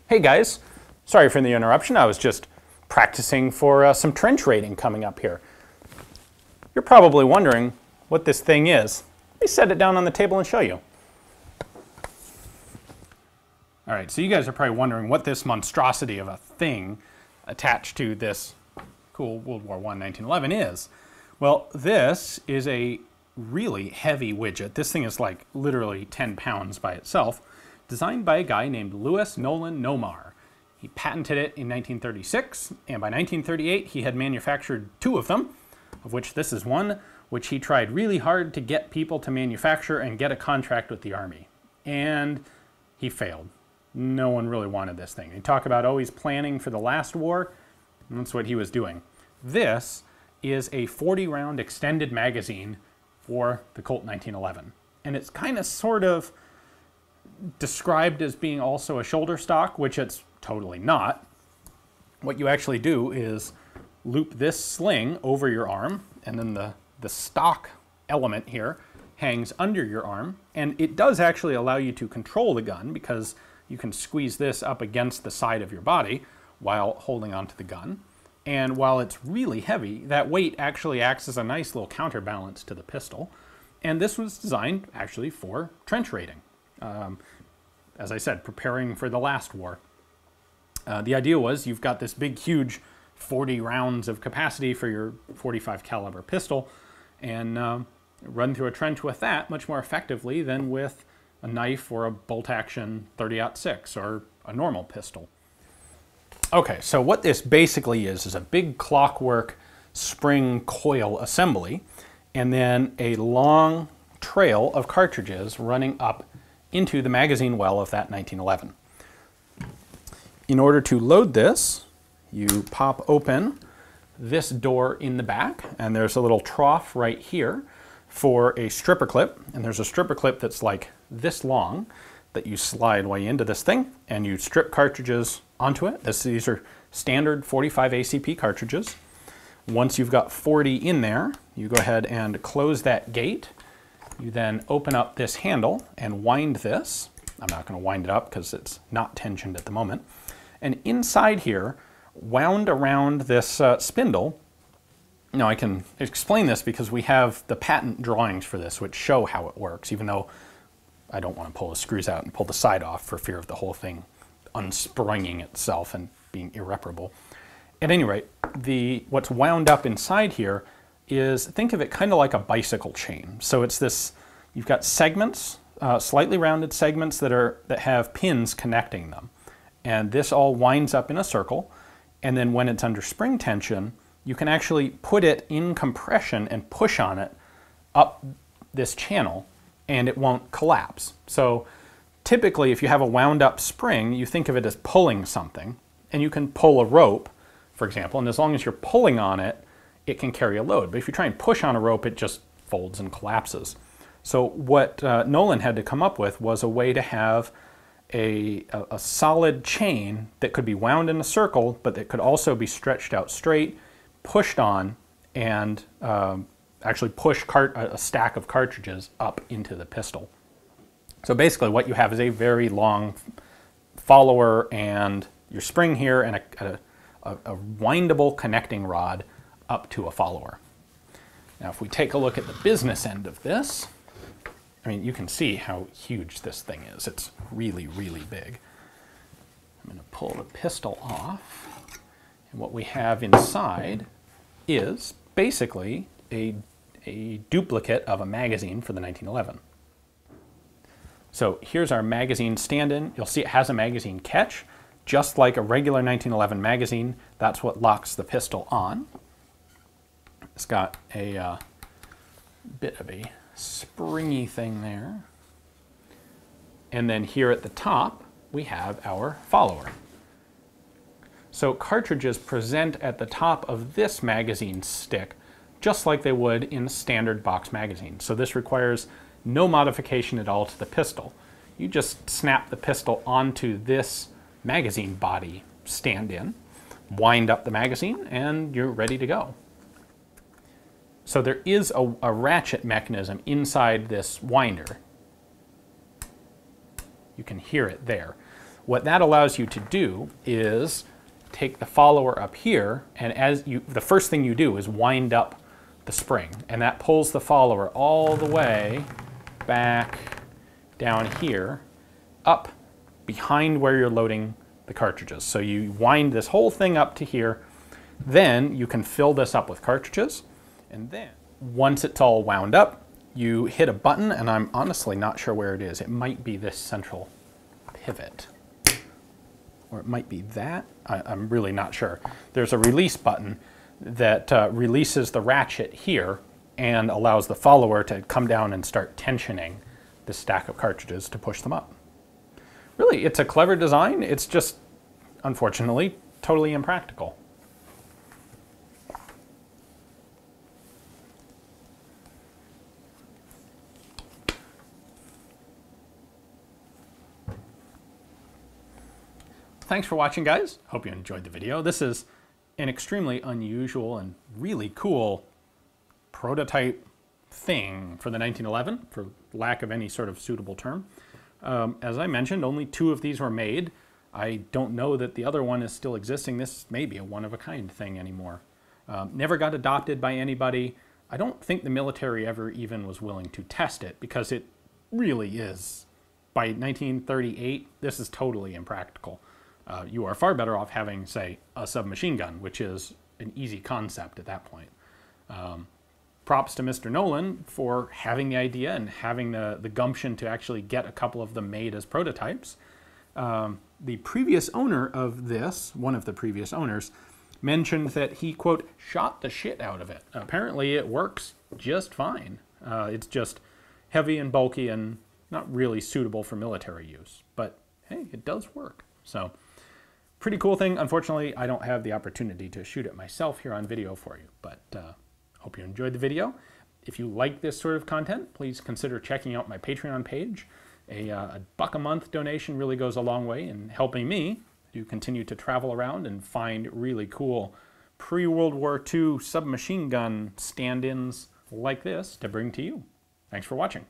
Hey guys, sorry for the interruption. I was just practicing for some trench raiding coming up here. You're probably wondering what this thing is. Let me set it down on the table and show you. All right, so you guys are probably wondering what this monstrosity of a thing attached to this cool World War I 1911 is. Well, this is a really heavy widget. This thing is like literally 10 pounds by itself, designed by a guy named Nolan Nomar. He patented it in 1936, and by 1938 he had manufactured 2 of them, of which this is one, which he tried really hard to get people to manufacture and get a contract with the Army. And he failed. No one really wanted this thing. They talk about always planning for the last war, and that's what he was doing. This is a 40-round extended magazine for the Colt 1911. And it's kind of sort of described as being also a shoulder stock, which it's totally not. What you actually do is loop this sling over your arm, and then the stock element here hangs under your arm, and it does actually allow you to control the gun because you can squeeze this up against the side of your body while holding onto the gun. And while it's really heavy, that weight actually acts as a nice little counterbalance to the pistol. And this was designed actually for trench raiding. As I said, preparing for the last war. The idea was you've got this big, huge 40 rounds of capacity for your 45 caliber pistol, and run through a trench with that much more effectively than with a knife or a bolt-action 30-06 or a normal pistol. Okay, so what this basically is a big clockwork spring coil assembly, and then a long trail of cartridges running up into the magazine well of that 1911. In order to load this, you pop open this door in the back, and there's a little trough right here for a stripper clip, and there's a stripper clip that's like this long that you slide way into this thing, and you strip cartridges onto it. These are standard 45 ACP cartridges. Once you've got 40 in there, you go ahead and close that gate. You then open up this handle and wind this. I'm not going to wind it up because it's not tensioned at the moment. And inside here, wound around this spindle, now I can explain this because we have the patent drawings for this which show how it works, even though I don't want to pull the screws out and pull the side off for fear of the whole thing unspringing itself and being irreparable. At any rate, what's wound up inside here is, think of it kind of like a bicycle chain. So it's this, you've got segments, slightly rounded segments that have pins connecting them. And this all winds up in a circle, and then when it's under spring tension, you can actually put it in compression and push on it up this channel, and it won't collapse. So typically, if you have a wound up spring, you think of it as pulling something, and you can pull a rope, for example, and as long as you're pulling on it, it can carry a load. But if you try and push on a rope, it just folds and collapses. So what Nolan had to come up with was a way to have a solid chain that could be wound in a circle, but that could also be stretched out straight, pushed on, and actually push a stack of cartridges up into the pistol. So basically what you have is a very long follower and your spring here and a windable connecting rod up to a follower. Now if we take a look at the business end of this, I mean, you can see how huge this thing is. It's really, really big. I'm going to pull the pistol off, and what we have inside is basically a duplicate of a magazine for the 1911. So here's our magazine stand-in. You'll see it has a magazine catch, just like a regular 1911 magazine. That's what locks the pistol on. It's got a bit of a springy thing there. And then here at the top, we have our follower. So cartridges present at the top of this magazine stick just like they would in a standard box magazine. So this requires no modification at all to the pistol. You just snap the pistol onto this magazine body stand-in, wind up the magazine, and you're ready to go. So there is a ratchet mechanism inside this winder. You can hear it there. What that allows you to do is take the follower up here, and the first thing you do is wind up the spring, and that pulls the follower all the way back down here, up behind where you're loading the cartridges. So you wind this whole thing up to here, then you can fill this up with cartridges, and then once it's all wound up, you hit a button, and I'm honestly not sure where it is. It might be this central pivot, or it might be that. I'm really not sure. There's a release button that releases the ratchet here and allows the follower to come down and start tensioning the stack of cartridges to push them up. Really, it's a clever design. It's just, unfortunately, totally impractical. Thanks for watching, guys. Hope you enjoyed the video. This is an extremely unusual and really cool prototype thing for the 1911, for lack of any sort of suitable term. As I mentioned, only 2 of these were made. I don't know that the other one is still existing. This may be a one-of-a-kind thing anymore. Never got adopted by anybody. I don't think the military ever even was willing to test it, because it really is. By 1938, this is totally impractical. You are far better off having, say, a submachine gun, which is an easy concept at that point. Props to Mr. Nolan for having the idea and having the gumption to actually get a couple of them made as prototypes. The previous owner of this, one of the previous owners, mentioned that he, quote, shot the shit out of it. Apparently it works just fine. It's just heavy and bulky and not really suitable for military use. But hey, it does work. So, pretty cool thing. Unfortunately, I don't have the opportunity to shoot it myself here on video for you, but hope you enjoyed the video. If you like this sort of content, please consider checking out my Patreon page. A $1 a month donation really goes a long way in helping me to continue to travel around and find really cool pre-World War II submachine gun stand-ins like this to bring to you. Thanks for watching.